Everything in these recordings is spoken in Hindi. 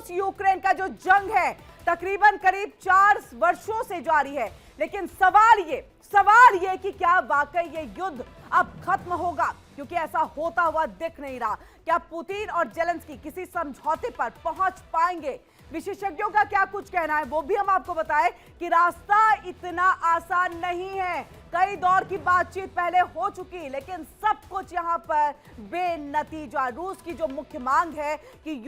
रूस यूक्रेन का जो जंग है तकरीबन करीब 4 वर्षों से जारी है, लेकिन सवाल ये कि क्या वाकई ये युद्ध अब खत्म होगा, क्योंकि ऐसा होता हुआ दिख नहीं रहा। क्या पुतिन और जेलेंस्की किसी समझौते पर पहुंच पाएंगे? विशेषज्ञों का क्या कुछ कहना है वो भी हम आपको बताएं कि रास्ता इतना आसान नहीं है। कई दौर की बातचीत पहले हो चुकी, लेकिन सब कुछ यहां पर बेनतीजा। रूस की जो मुख्य मांग है कि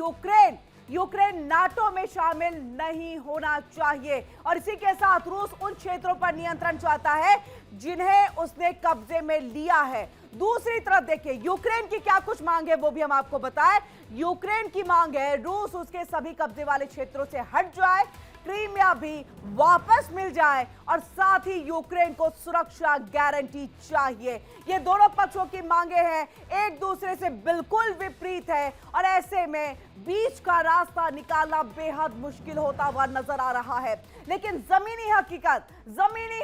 यूक्रेन नाटो में शामिल नहीं होना चाहिए, और इसी के साथ रूस उन क्षेत्रों पर नियंत्रण चाहता है जिन्हें उसने कब्जे में लिया है। दूसरी तरफ देखिए यूक्रेन की क्या कुछ मांग है वो भी हम आपको बताएं। यूक्रेन की मांग है रूस उसके सभी कब्जे वाले क्षेत्रों से हट जाए, क्रीमिया भी वापस मिल जाए, और साथ ही यूक्रेन को सुरक्षा गारंटी चाहिए। ये दोनों पक्षों की मांगे हैं, एक दूसरे से बिल्कुल विपरीत है, और ऐसे में बीच का रास्ता निकालना बेहद मुश्किल होता हुआ नजर आ रहा है। लेकिन जमीनी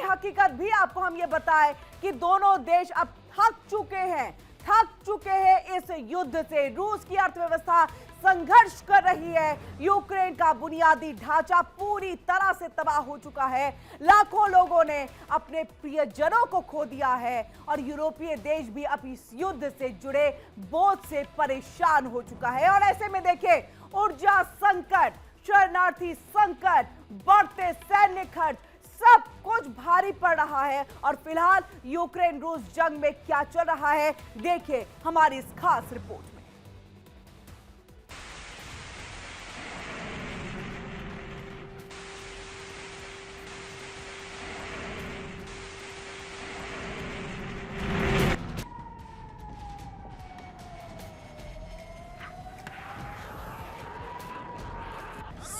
हकीकत भी आपको हम ये बताएं कि दोनों देश अब थक चुके हैं इस युद्ध से। रूस की अर्थव्यवस्था संघर्ष कर रही है, यूक्रेन का बुनियादी ढांचा पूरी तरह से तबाह हो चुका है, लाखों लोगों ने अपने प्रियजनों को खो दिया है, और यूरोपीय देश भी अब इस युद्ध से जुड़े बोझ से परेशान हो चुका है। और ऐसे में देखिए ऊर्जा संकट, शरणार्थी संकट, बढ़ते सैन्य खर्च, सब कुछ भारी पड़ रहा है। और फिलहाल यूक्रेन रूस जंग में क्या चल रहा है देखिए हमारी इस खास रिपोर्ट में।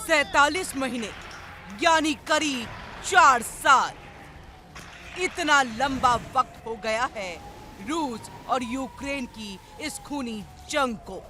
सैतालीस महीने यानी करीब 4 साल, इतना लंबा वक्त हो गया है रूस और यूक्रेन की इस खूनी जंग को।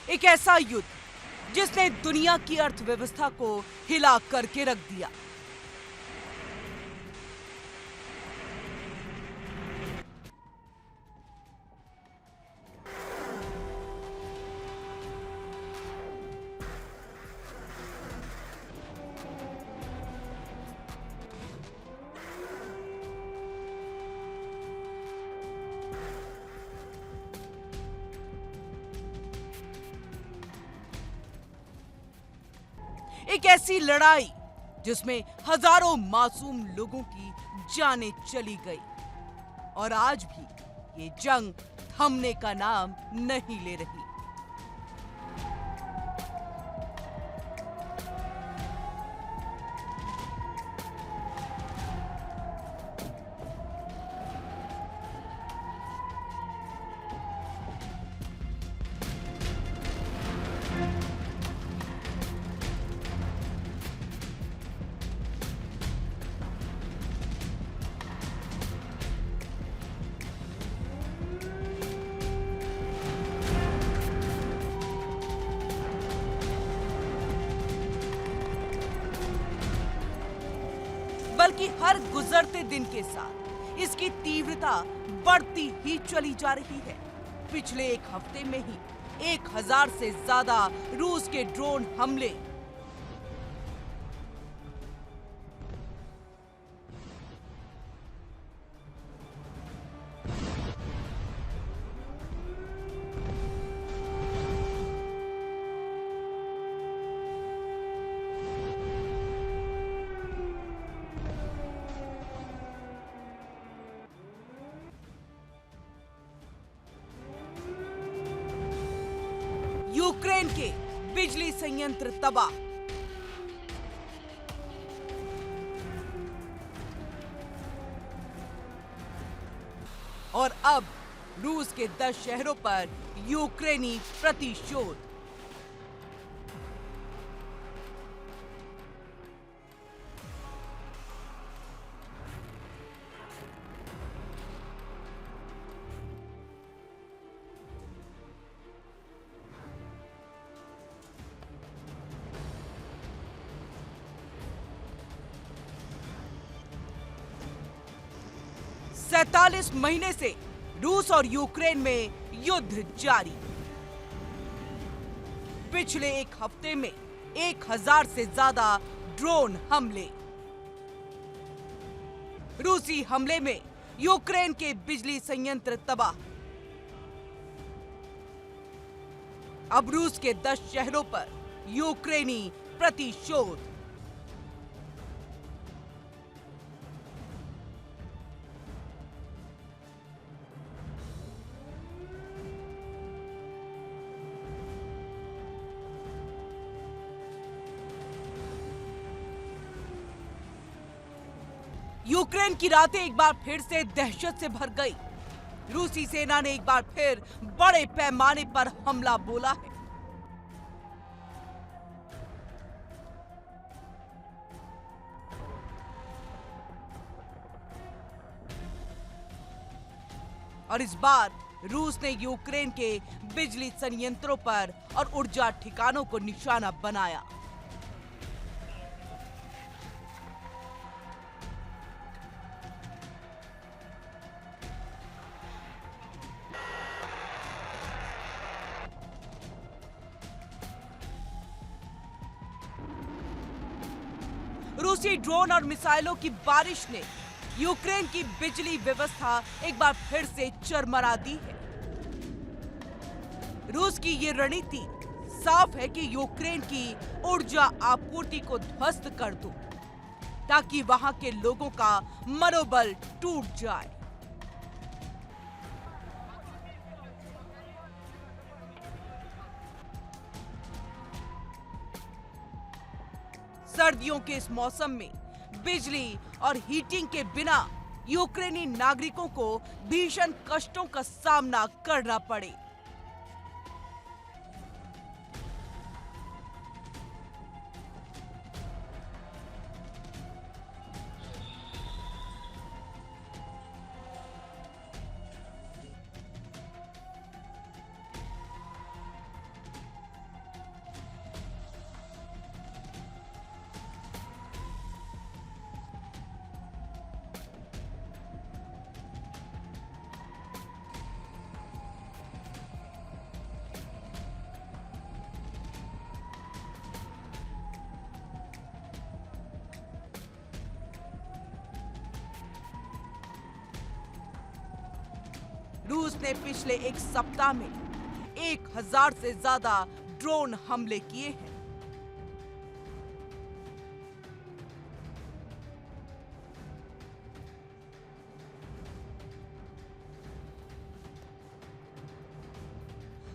एक ऐसा युद्ध जिसने दुनिया की अर्थव्यवस्था को हिला करके रख दिया। एक ऐसी लड़ाई जिसमें हजारों मासूम लोगों की जानें चली गई, और आज भी ये जंग थमने का नाम नहीं ले रही। बल्कि हर गुजरते दिन के साथ इसकी तीव्रता बढ़ती ही चली जा रही है। पिछले एक हफ्ते में ही 1000 से ज्यादा रूस के ड्रोन हमले, यूक्रेन के बिजली संयंत्र तबाह, और अब रूस के 10 शहरों पर यूक्रेनी प्रतिशोध। 47 महीने से रूस और यूक्रेन में युद्ध जारी। पिछले एक हफ्ते में 1000 से ज्यादा ड्रोन हमले। रूसी हमले में यूक्रेन के बिजली संयंत्र तबाह। अब रूस के 10 शहरों पर यूक्रेनी प्रतिशोध। यूक्रेन की रातें एक बार फिर से दहशत से भर गई। रूसी सेना ने एक बार फिर बड़े पैमाने पर हमला बोला है। और इस बार रूस ने यूक्रेन के बिजली संयंत्रों पर और ऊर्जा ठिकानों को निशाना बनाया। रूसी ड्रोन और मिसाइलों की बारिश ने यूक्रेन की बिजली व्यवस्था एक बार फिर से चरमरा दी है। रूस की ये रणनीति साफ है कि यूक्रेन की ऊर्जा आपूर्ति को ध्वस्त कर दो ताकि वहां के लोगों का मनोबल टूट जाए। सर्दियों के इस मौसम में बिजली और हीटिंग के बिना यूक्रेनी नागरिकों को भीषण कष्टों का सामना करना पड़े। रूस ने पिछले एक सप्ताह में 1000 से ज्यादा ड्रोन हमले किए हैं।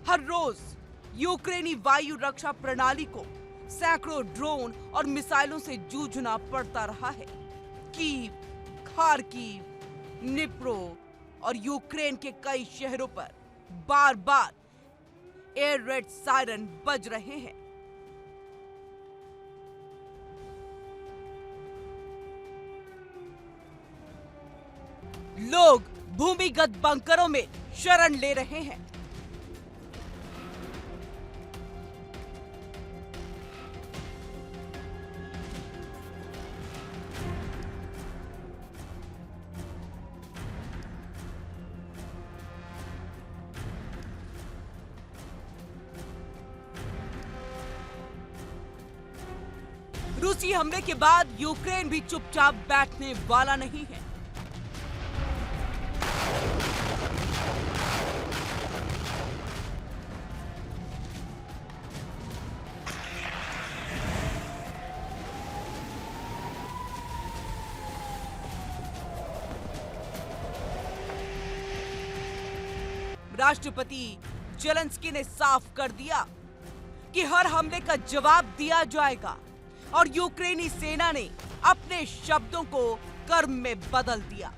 हर रोज यूक्रेनी वायु रक्षा प्रणाली को सैकड़ों ड्रोन और मिसाइलों से जूझना पड़ता रहा है। कीव, खार्किव, निप्रो और यूक्रेन के कई शहरों पर बार बार एयर रेड सायरन बज रहे हैं। लोग भूमिगत बंकरों में शरण ले रहे हैं। रूसी हमले के बाद यूक्रेन भी चुपचाप बैठने वाला नहीं है। राष्ट्रपति जेलेंस्की ने साफ कर दिया कि हर हमले का जवाब दिया जाएगा और यूक्रेनी सेना ने अपने शब्दों को कर्म में बदल दिया।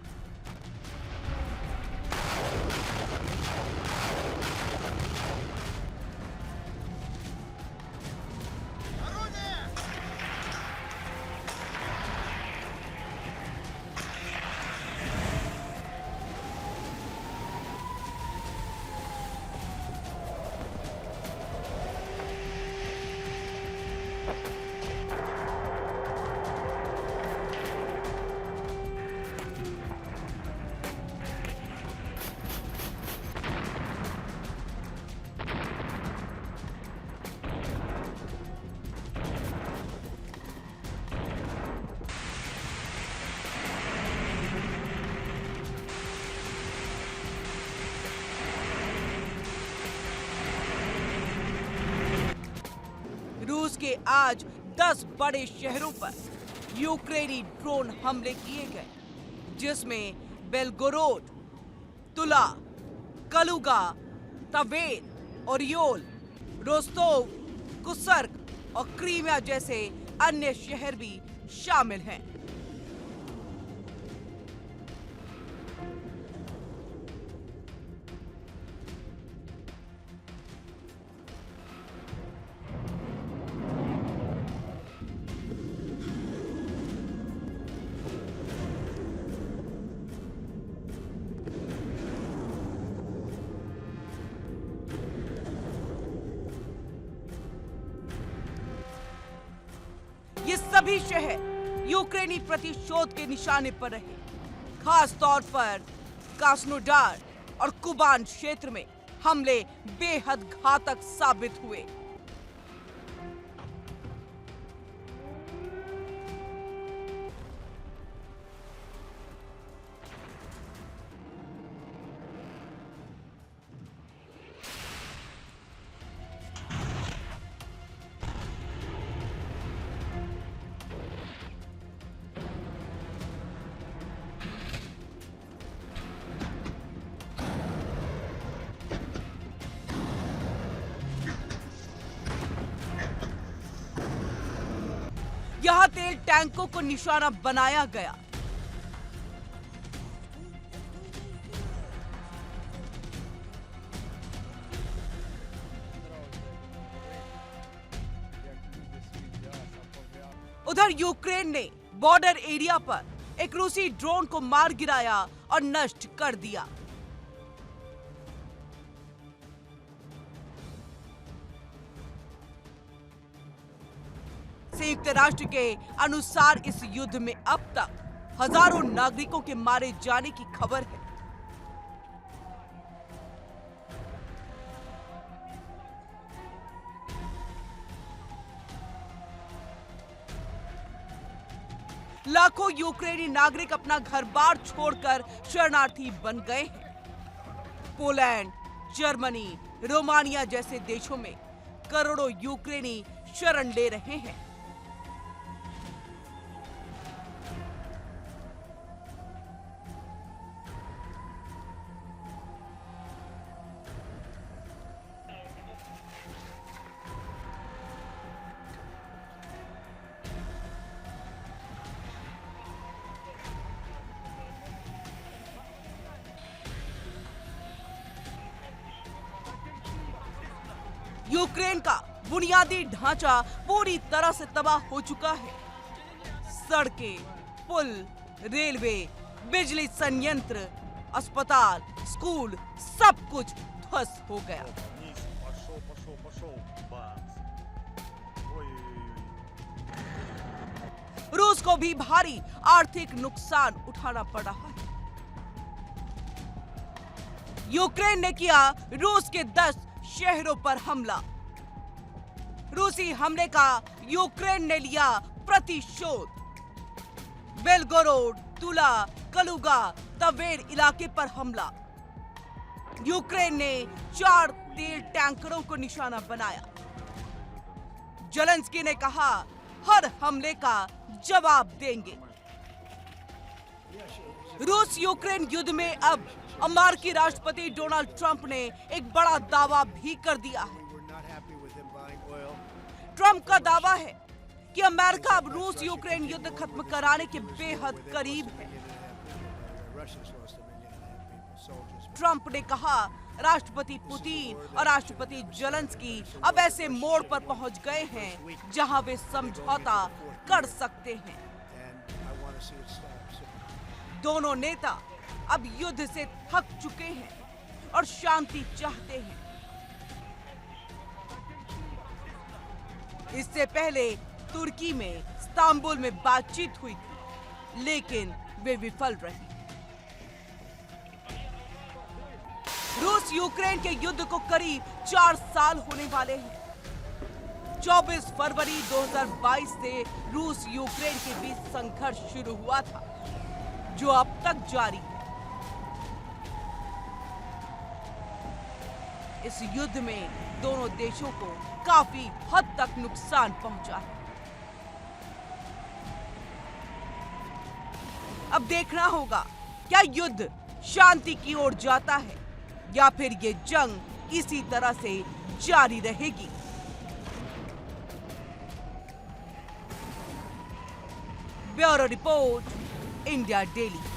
जबकि आज 10 बड़े शहरों पर यूक्रेनी ड्रोन हमले किए गए, जिसमें बेलगोरोड, तुला, कलुगा, तवेर, ओरियोल, रोस्तोव, कुर्स्क और क्रीमिया जैसे अन्य शहर भी शामिल हैं। ये सभी शहर यूक्रेनी प्रतिशोध के निशाने पर रहे। खास तौर पर क्रास्नोडार और कुबान क्षेत्र में हमले बेहद घातक साबित हुए। यहां तेल टैंकों को निशाना बनाया गया। उधर यूक्रेन ने बॉर्डर एरिया पर एक रूसी ड्रोन को मार गिराया और नष्ट कर दिया। संयुक्त राष्ट्र के अनुसार इस युद्ध में अब तक हजारों नागरिकों के मारे जाने की खबर है। लाखों यूक्रेनी नागरिक अपना घर-बार छोड़कर शरणार्थी बन गए हैं। पोलैंड, जर्मनी, रोमानिया जैसे देशों में करोड़ों यूक्रेनी शरण ले रहे हैं। यूक्रेन का बुनियादी ढांचा पूरी तरह से तबाह हो चुका है। सड़कें, पुल, रेलवे, बिजली संयंत्र, अस्पताल, स्कूल सब कुछ ध्वस्त हो गया। रूस को भी भारी आर्थिक नुकसान उठाना पड़ रहा है। यूक्रेन ने किया रूस के 10 शहरों पर हमला। रूसी हमले का यूक्रेन ने लिया प्रतिशोध। बेलगोरोड, तुला, कलुगा, तवेर इलाके पर हमला। यूक्रेन ने 4 तेल टैंकरों को निशाना बनाया। ज़ेलेंस्की ने कहा, हर हमले का जवाब देंगे। रूस यूक्रेन युद्ध में अब अमेरिकी राष्ट्रपति डोनाल्ड ट्रंप ने एक बड़ा दावा भी कर दिया है। ट्रंप का दावा है कि अमेरिका अब रूस यूक्रेन युद्ध खत्म कराने के बेहद करीब है। ट्रंप ने कहा, राष्ट्रपति पुतिन और राष्ट्रपति ज़ेलेंस्की अब ऐसे मोड़ पर पहुंच गए हैं जहां वे समझौता कर सकते हैं। दोनों नेता अब युद्ध से थक चुके हैं और शांति चाहते हैं। इससे पहले तुर्की में इस्तांबुल में बातचीत हुई थी, लेकिन वे विफल रही। रूस यूक्रेन के युद्ध को करीब 4 साल होने वाले हैं। 24 फरवरी 2022 से रूस यूक्रेन के बीच संघर्ष शुरू हुआ था, जो अब तक जारी है। इस युद्ध में दोनों देशों को काफी हद तक नुकसान पहुंचा है। अब देखना होगा क्या युद्ध शांति की ओर जाता है या फिर ये जंग इसी तरह से जारी रहेगी। Bureau report, India daily.